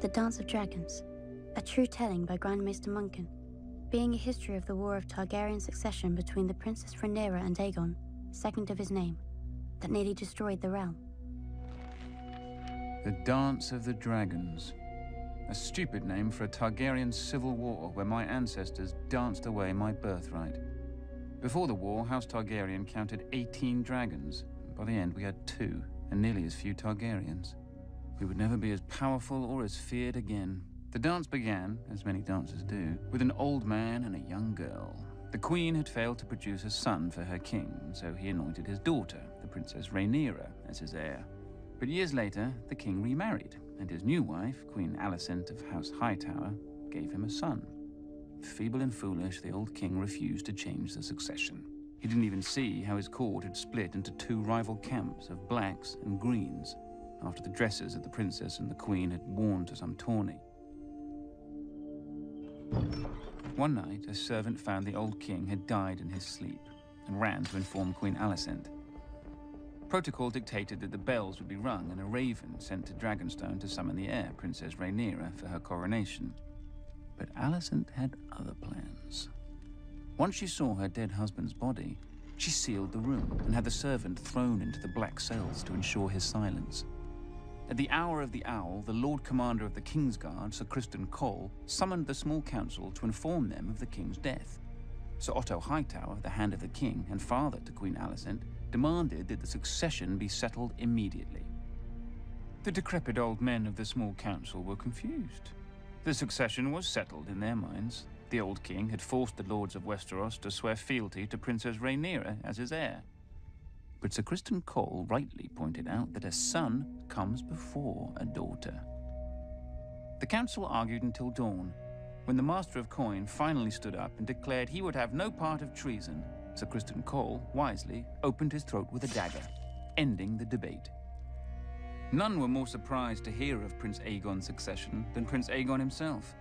The Dance of Dragons, a true telling by Grandmaster Munkin, being a history of the war of Targaryen succession between the Princess Rhaenyra and Aegon, second of his name, that nearly destroyed the realm. The Dance of the Dragons. A stupid name for a Targaryen civil war where my ancestors danced away my birthright. Before the war, House Targaryen counted 18 dragons. By the end, we had 2, and nearly as few Targaryens. We would never be as powerful or as feared again. The dance began, as many dances do, with an old man and a young girl. The queen had failed to produce a son for her king, so he anointed his daughter, the Princess Rhaenyra, as his heir. But years later, the king remarried, and his new wife, Queen Alicent of House Hightower, gave him a son. Feeble and foolish, the old king refused to change the succession. He didn't even see how his court had split into 2 rival camps of blacks and greens, after the dresses that the princess and the queen had worn to some tourney. One night, a servant found the old king had died in his sleep and ran to inform Queen Alicent. Protocol dictated that the bells would be rung and a raven sent to Dragonstone to summon the heir, Princess Rhaenyra, for her coronation. But Alicent had other plans. Once she saw her dead husband's body, she sealed the room and had the servant thrown into the black cells to ensure his silence. At the hour of the owl, the Lord Commander of the Kingsguard, Sir Criston Cole, summoned the small council to inform them of the king's death. Sir Otto Hightower, the Hand of the King and father to Queen Alicent, demanded that the succession be settled immediately. The decrepit old men of the small council were confused. The succession was settled in their minds. The old king had forced the lords of Westeros to swear fealty to Princess Rhaenyra as his heir. But Sir Criston Cole rightly pointed out that a son comes before a daughter. The council argued until dawn, when the Master of Coin finally stood up and declared he would have no part of treason. Sir Criston Cole, wisely, opened his throat with a dagger, ending the debate. None were more surprised to hear of Prince Aegon's succession than Prince Aegon himself.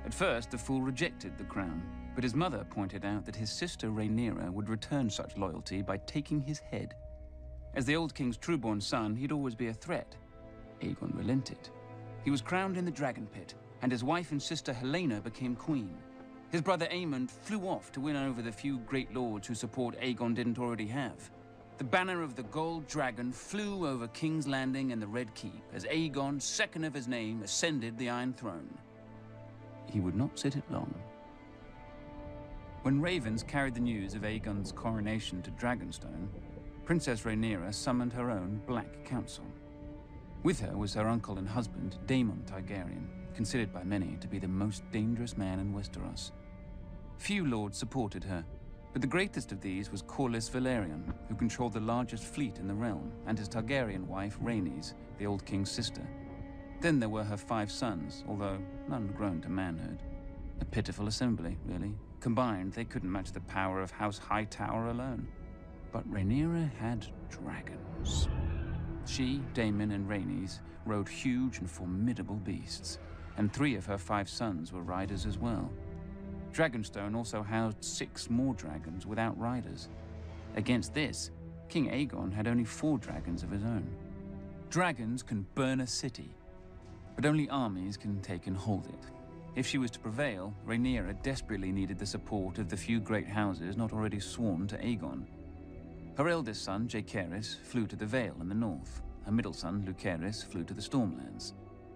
At first, the fool rejected the crown, but his mother pointed out that his sister Rhaenyra would return such loyalty by taking his head. As the old king's trueborn son, he'd always be a threat. Aegon relented. He was crowned in the Dragon Pit, and his wife and sister Helaena became queen. His brother Aemond flew off to win over the few great lords whose support Aegon didn't already have. The banner of the Gold Dragon flew over King's Landing and the Red Keep as Aegon, second of his name, ascended the Iron Throne. He would not sit it long. When ravens carried the news of Aegon's coronation to Dragonstone, Princess Rhaenyra summoned her own Black Council. With her was her uncle and husband, Daemon Targaryen, considered by many to be the most dangerous man in Westeros. Few lords supported her, but the greatest of these was Corlys Velaryon, who controlled the largest fleet in the realm, and his Targaryen wife, Rhaenys, the old king's sister. Then there were her 5 sons, although none grown to manhood. A pitiful assembly, really. Combined, they couldn't match the power of House Hightower alone. But Rhaenyra had dragons. She, Daemon, and Rhaenys rode huge and formidable beasts, and 3 of her 5 sons were riders as well. Dragonstone also housed 6 more dragons without riders. Against this, King Aegon had only 4 dragons of his own. Dragons can burn a city, but only armies can take and hold it. If she was to prevail, Rhaenyra desperately needed the support of the few great houses not already sworn to Aegon. Her eldest son, Jaehaerys, flew to the Vale in the north. Her middle son, Lucerys, flew to the Stormlands.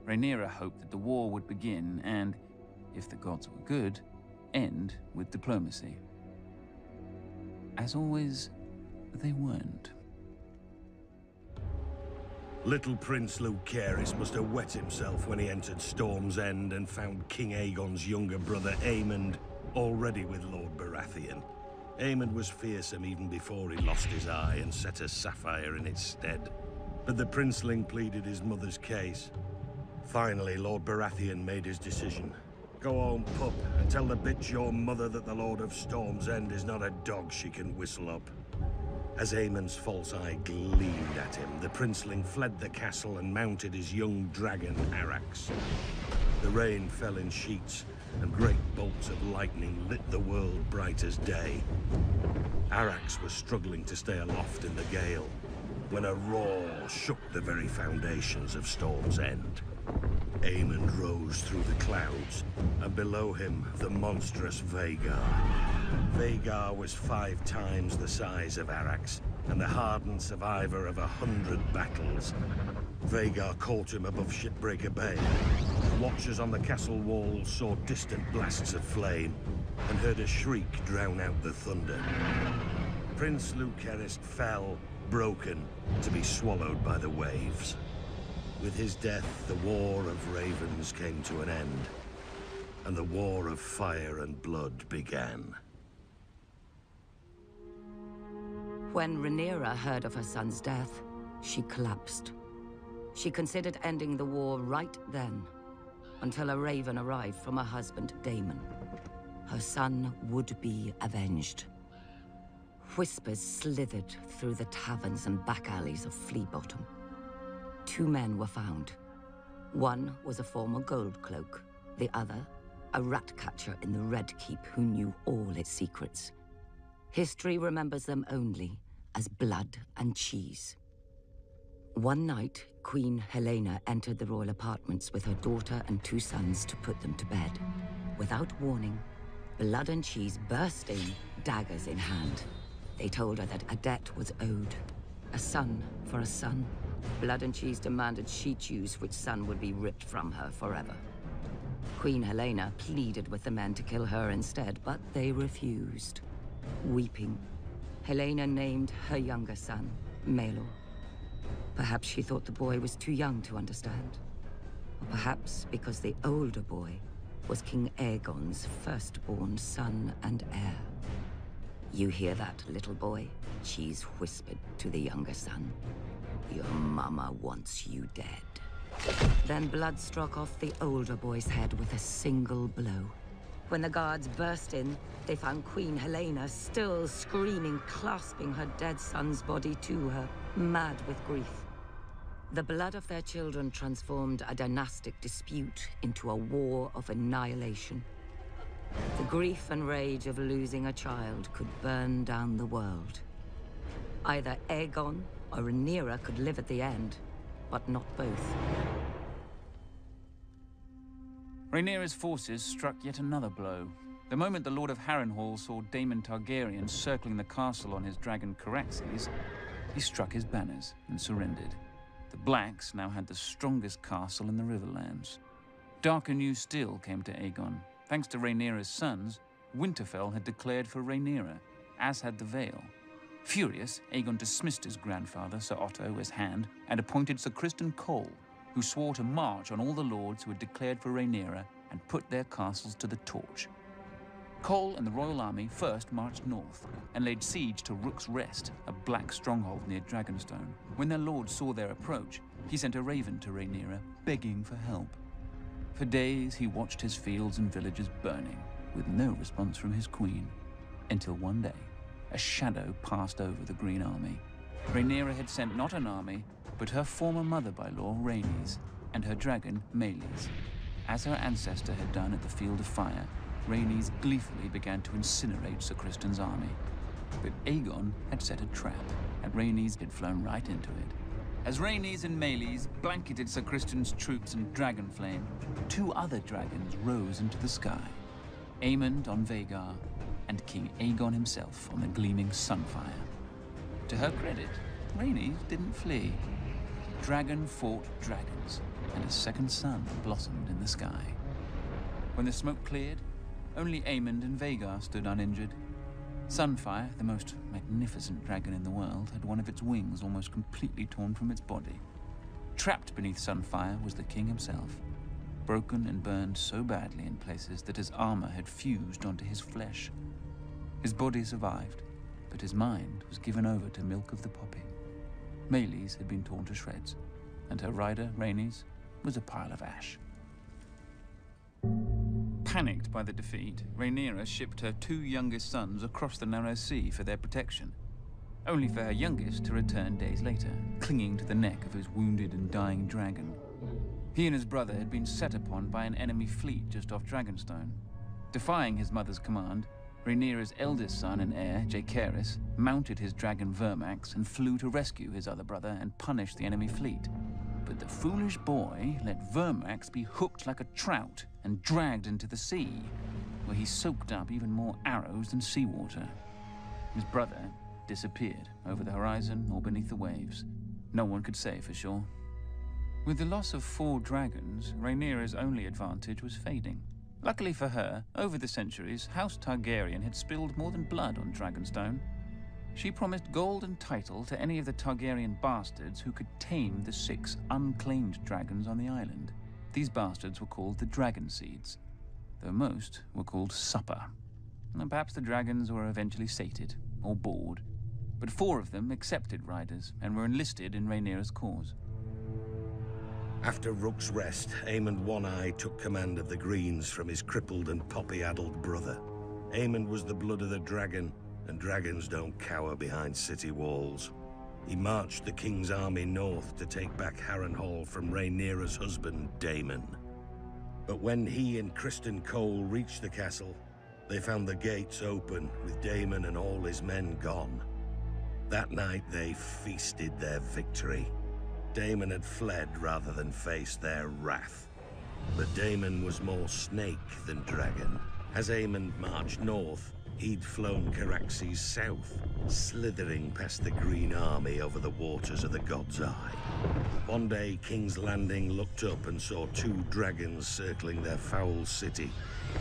Rhaenyra hoped that the war would begin and, if the gods were good, end with diplomacy. As always, they weren't. Little Prince Lucerys must have wet himself when he entered Storm's End and found King Aegon's younger brother Aemond already with Lord Baratheon. Aemond was fearsome even before he lost his eye and set a sapphire in its stead. But the princeling pleaded his mother's case. Finally, Lord Baratheon made his decision. Go home, pup, and tell the bitch your mother that the Lord of Storm's End is not a dog she can whistle up. As Aemond's false eye gleamed at him, the princeling fled the castle and mounted his young dragon, Arax. The rain fell in sheets, and great bolts of lightning lit the world bright as day. Arrax was struggling to stay aloft in the gale, when a roar shook the very foundations of Storm's End. Aemond rose through the clouds, and below him, the monstrous Vhagar. Vhagar was 5 times the size of Arrax, and the hardened survivor of 100 battles. Vhagar caught him above Shipbreaker Bay. Watchers on the castle walls saw distant blasts of flame, and heard a shriek drown out the thunder. Prince Lucerys fell, broken, to be swallowed by the waves. With his death, the War of Ravens came to an end, and the War of Fire and Blood began. When Rhaenyra heard of her son's death, she collapsed. She considered ending the war right then, until a raven arrived from her husband, Daemon. Her son would be avenged. Whispers slithered through the taverns and back alleys of Flea Bottom. 2 men were found. One was a former gold cloak, the other, a rat catcher in the Red Keep who knew all its secrets. History remembers them only as blood and cheese. One night, Queen Helaena entered the royal apartments with her daughter and 2 sons to put them to bed. Without warning, Blood and Cheese burst in, daggers in hand. They told her that a debt was owed. A son for a son. Blood and Cheese demanded she choose which son would be ripped from her forever. Queen Helaena pleaded with the men to kill her instead, but they refused. Weeping, Helaena named her younger son, Maelor. Perhaps she thought the boy was too young to understand. Or perhaps because the older boy was King Aegon's firstborn son and heir. "You hear that, little boy?" Cheese whispered to the younger son. "Your mama wants you dead." Then blood struck off the older boy's head with a single blow. When the guards burst in, they found Queen Helaena still screaming, clasping her dead son's body to her, mad with grief. The blood of their children transformed a dynastic dispute into a war of annihilation. The grief and rage of losing a child could burn down the world. Either Aegon or Rhaenyra could live at the end, but not both. Rhaenyra's forces struck yet another blow. The moment the Lord of Harrenhal saw Daemon Targaryen circling the castle on his dragon Caraxes, he struck his banners and surrendered. The Blacks now had the strongest castle in the Riverlands. Darker news still came to Aegon. Thanks to Rhaenyra's sons, Winterfell had declared for Rhaenyra, as had the Vale. Furious, Aegon dismissed his grandfather, Sir Otto, as Hand, and appointed Sir Criston Cole, who swore to march on all the lords who had declared for Rhaenyra and put their castles to the torch. Cole and the royal army first marched north and laid siege to Rook's Rest, a black stronghold near Dragonstone. When their lord saw their approach, he sent a raven to Rhaenyra, begging for help. For days he watched his fields and villages burning, with no response from his queen, until one day, a shadow passed over the Green Army. Rhaenyra had sent not an army, but her former mother-by-law, Rhaenys, and her dragon, Meleys. As her ancestor had done at the Field of Fire, Rhaenys gleefully began to incinerate Sir Criston's army. But Aegon had set a trap, and Rhaenys had flown right into it. As Rhaenys and Meleys blanketed Sir Criston's troops in dragon flame, 2 other dragons rose into the sky. Aemond on Vhagar, and King Aegon himself on the gleaming Sunfire. To her credit, Rhaenys didn't flee. Dragon fought dragons, and a second sun blossomed in the sky. When the smoke cleared, only Aemond and Vhagar stood uninjured. Sunfire, the most magnificent dragon in the world, had one of its wings almost completely torn from its body. Trapped beneath Sunfire was the king himself, broken and burned so badly in places that his armor had fused onto his flesh. His body survived, but his mind was given over to milk of the poppy. Meleys had been torn to shreds, and her rider, Rhaenys, was a pile of ash. Panicked by the defeat, Rhaenyra shipped her 2 youngest sons across the narrow sea for their protection, only for her youngest to return days later, clinging to the neck of his wounded and dying dragon. He and his brother had been set upon by an enemy fleet just off Dragonstone, Defying his mother's command, Rhaenyra's eldest son and heir, Jaehaerys, mounted his dragon Vermax and flew to rescue his other brother and punish the enemy fleet. But the foolish boy let Vermax be hooked like a trout and dragged into the sea, where he soaked up even more arrows than seawater. His brother disappeared over the horizon or beneath the waves. No one could say for sure. With the loss of 4 dragons, Rhaenyra's only advantage was fading. Luckily for her, over the centuries, House Targaryen had spilled more than blood on Dragonstone. She promised gold and title to any of the Targaryen bastards who could tame the 6 unclaimed dragons on the island. These bastards were called the Dragon Seeds, though most were called Supper. And perhaps the dragons were eventually sated, or bored, but 4 of them accepted riders and were enlisted in Rhaenyra's cause. After Rook's Rest, Aemond One-Eye took command of the Greens from his crippled and poppy-addled brother. Aemond was the blood of the dragon, and dragons don't cower behind city walls. He marched the king's army north to take back Harrenhal from Rhaenyra's husband, Daemon. But when he and Criston Cole reached the castle, they found the gates open, with Daemon and all his men gone. That night they feasted their victory. Daemon had fled rather than face their wrath. But Daemon was more snake than dragon. As Aemond marched north, he'd flown Caraxes south, slithering past the Green Army over the waters of the God's Eye. One day, King's Landing looked up and saw 2 dragons circling their foul city.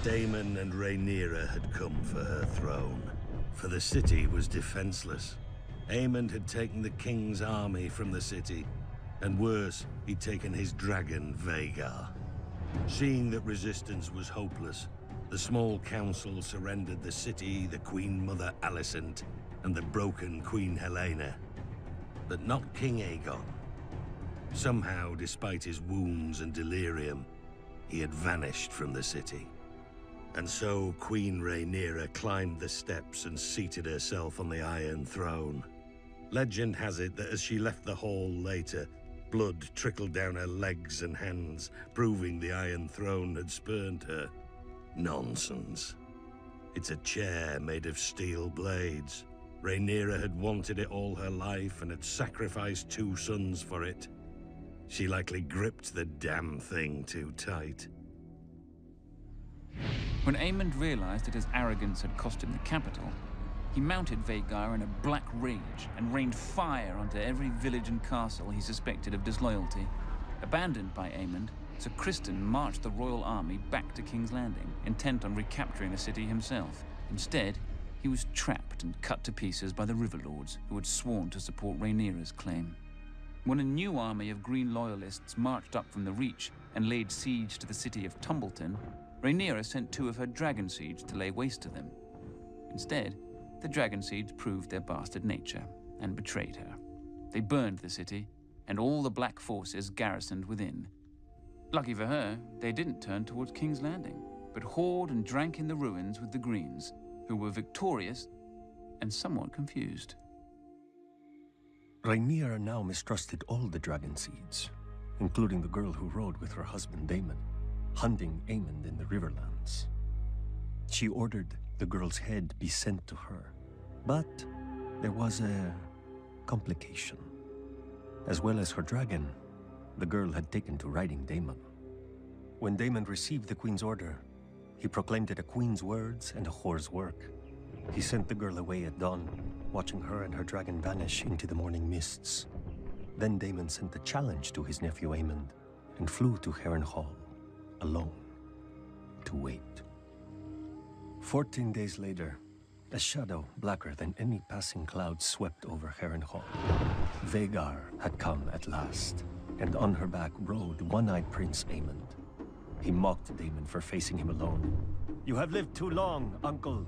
Daemon and Rhaenyra had come for her throne, for the city was defenseless. Aemond had taken the king's army from the city, and worse, he'd taken his dragon, Vhagar. Seeing that resistance was hopeless, the small council surrendered the city, the Queen Mother Alicent, and the broken Queen Helena. But not King Aegon. Somehow, despite his wounds and delirium, he had vanished from the city. And so Queen Rhaenyra climbed the steps and seated herself on the Iron Throne. Legend has it that as she left the hall later, blood trickled down her legs and hands, proving the Iron Throne had spurned her. Nonsense. It's a chair made of steel blades. Rhaenyra had wanted it all her life and had sacrificed 2 sons for it. She likely gripped the damn thing too tight. When Aemond realized that his arrogance had cost him the capital, he mounted Vhagar in a black rage and rained fire onto every village and castle he suspected of disloyalty. Abandoned by Aemond, Sir Criston marched the royal army back to King's Landing, intent on recapturing the city himself. Instead, he was trapped and cut to pieces by the Riverlords, who had sworn to support Rhaenyra's claim. When a new army of Green Loyalists marched up from the Reach and laid siege to the city of Tumbleton, Rhaenyra sent 2 of her Dragon Seeds to lay waste to them. Instead, the Dragon Seeds proved their bastard nature and betrayed her. They burned the city, and all the Black forces garrisoned within. Lucky for her, they didn't turn towards King's Landing, but hoard and drank in the ruins with the Greens, who were victorious and somewhat confused. Rhaenyra now mistrusted all the Dragon Seeds, including the girl who rode with her husband Daemon, hunting Aemond in the Riverlands. She ordered the girl's head be sent to her, but there was a complication. As well as her dragon, the girl had taken to riding Daemon. When Daemon received the Queen's order, he proclaimed it a Queen's words and a whore's work. He sent the girl away at dawn, watching her and her dragon vanish into the morning mists. Then Daemon sent a challenge to his nephew Aemond and flew to Harrenhal, alone, to wait. 14 days later, a shadow blacker than any passing cloud swept over Harrenhal. Vhagar had come at last, and on her back rode one-eyed Prince Aemond. He mocked Daemon for facing him alone. "You have lived too long, uncle."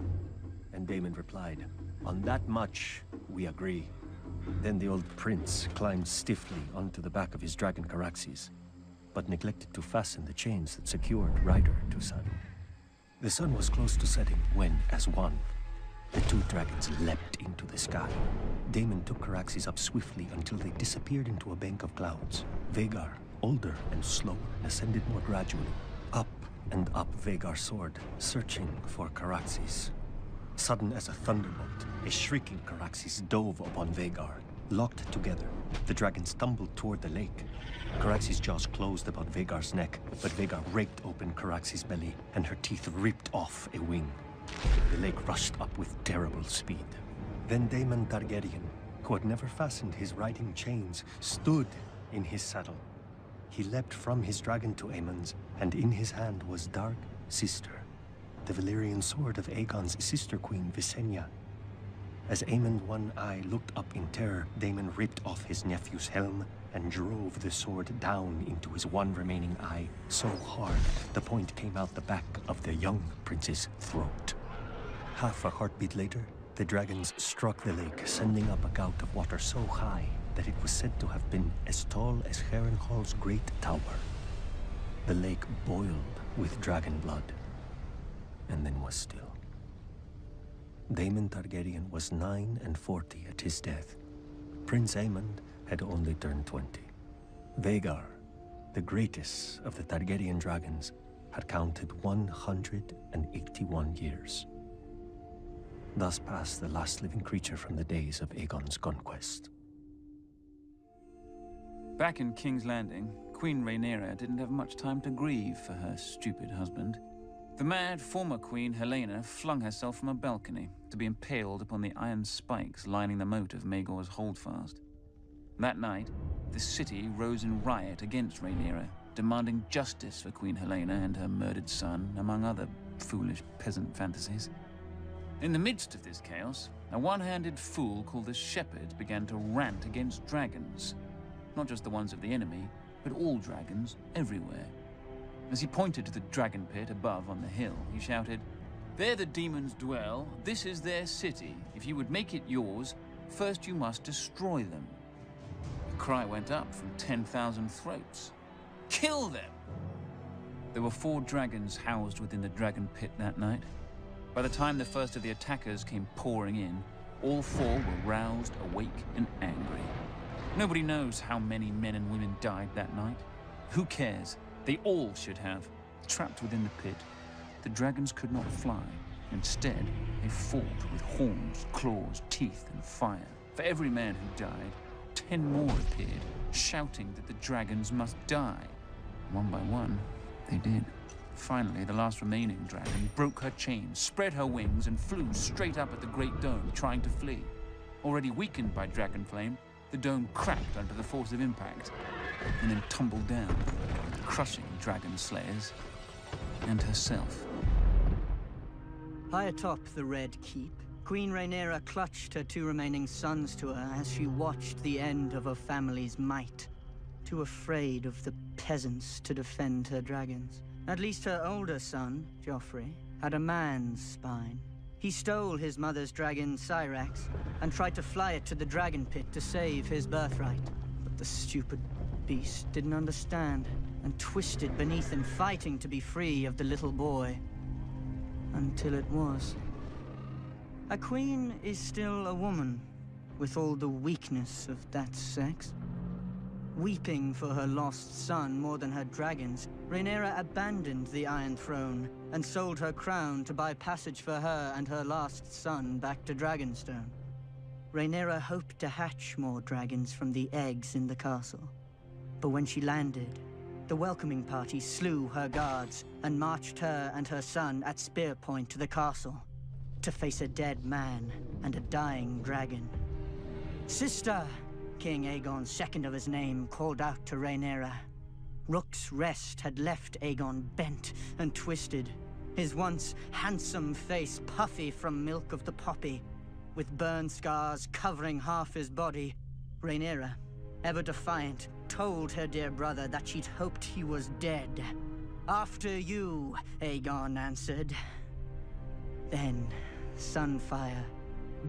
And Daemon replied, "On that much, we agree." Then the old prince climbed stiffly onto the back of his dragon Caraxes, but neglected to fasten the chains that secured rider to saddle. The sun was close to setting when, as one, the 2 dragons leapt into the sky. Daemon took Caraxes up swiftly until they disappeared into a bank of clouds. Vhagar, older and slower, ascended more gradually, up and up Vhagar's sword, searching for Caraxes. Sudden as a thunderbolt, a shrieking Caraxes dove upon Vhagar. Locked together, the dragons stumbled toward the lake. Caraxes' jaws closed about Vhagar's neck, but Vhagar raked open Caraxes' belly, and her teeth ripped off a wing. The lake rushed up with terrible speed. Then Daemon Targaryen, who had never fastened his riding chains, stood in his saddle. He leapt from his dragon to Aemon's, and in his hand was Dark Sister, the Valyrian sword of Aegon's sister queen, Visenya. As Aemon One Eye looked up in terror, Daemon ripped off his nephew's helm and drove the sword down into his one remaining eye so hard the point came out the back of the young prince's throat. Half a heartbeat later, the dragons struck the lake, sending up a gout of water so high that it was said to have been as tall as Harrenhal's great tower. The lake boiled with dragon blood, and then was still. Daemon Targaryen was 49 at his death. Prince Aemon had only turned 20. Vhagar, the greatest of the Targaryen dragons, had counted 181 years. Thus passed the last living creature from the days of Aegon's conquest. Back in King's Landing, Queen Rhaenyra didn't have much time to grieve for her stupid husband. The mad former queen Helaena flung herself from a balcony to be impaled upon the iron spikes lining the moat of Maegor's holdfast. That night, the city rose in riot against Rhaenyra, demanding justice for Queen Helaena and her murdered son, among other foolish peasant fantasies. In the midst of this chaos, a one-handed fool called the Shepherd began to rant against dragons. Not just the ones of the enemy, but all dragons everywhere. As he pointed to the dragon pit above on the hill, he shouted, "There the demons dwell, this is their city. If you would make it yours, first you must destroy them." The cry went up from 10,000 throats. Kill them! There were 4 dragons housed within the dragon pit that night. By the time the first of the attackers came pouring in, all 4 were roused, awake, and angry. Nobody knows how many men and women died that night. Who cares? They all should have. Trapped within the pit, the dragons could not fly. Instead, they fought with horns, claws, teeth, and fire. For every man who died, 10 more appeared, shouting that the dragons must die. One by one, they did. Finally, the last remaining dragon broke her chains, spread her wings, and flew straight up at the Great Dome, trying to flee. Already weakened by dragon flame, the dome cracked under the force of impact, and then tumbled down, crushing dragon slayers and herself. High atop the Red Keep, Queen Rhaenyra clutched her 2 remaining sons to her as she watched the end of her family's might, too afraid of the peasants to defend her dragons. At least her older son, Joffrey, had a man's spine. He stole his mother's dragon, Syrax, and tried to fly it to the dragon pit to save his birthright. But the stupid beast didn't understand, and twisted beneath him, fighting to be free of the little boy. Until it was. A queen is still a woman, with all the weakness of that sex. Weeping for her lost son more than her dragons, Rhaenyra abandoned the Iron Throne and sold her crown to buy passage for her and her last son back to Dragonstone. Rhaenyra hoped to hatch more dragons from the eggs in the castle. But when she landed, the welcoming party slew her guards and marched her and her son at spear point to the castle to face a dead man and a dying dragon. "Sister!" King Aegon, second of his name, called out to Rhaenyra. Rook's Rest had left Aegon bent and twisted, his once handsome face puffy from milk of the poppy, with burn scars covering half his body. Rhaenyra, ever defiant, told her dear brother that she'd hoped he was dead. "After you," Aegon answered. Then Sunfire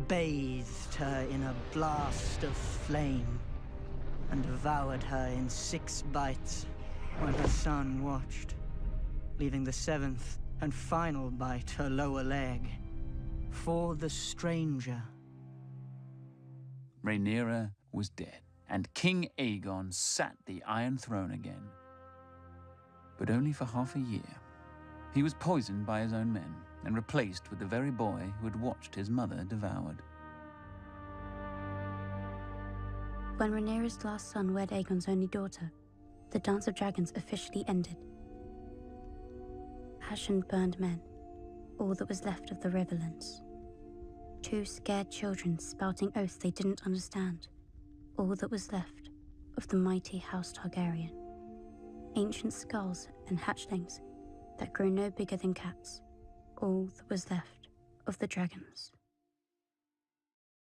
bathed her in a blast of flame and devoured her in 6 bites when her son watched, leaving the 7th and final bite her lower leg for the stranger. Rhaenyra was dead, and King Aegon sat the Iron Throne again. But only for half a year. He was poisoned by his own men and replaced with the very boy who had watched his mother devoured. When Rhaenyra's last son wed Aegon's only daughter, the Dance of Dragons officially ended. Ash and burned men, all that was left of the Riverlands. 2 scared children spouting oaths they didn't understand, all that was left of the mighty House Targaryen. Ancient skulls and hatchlings that grew no bigger than cats, all that was left of the dragons.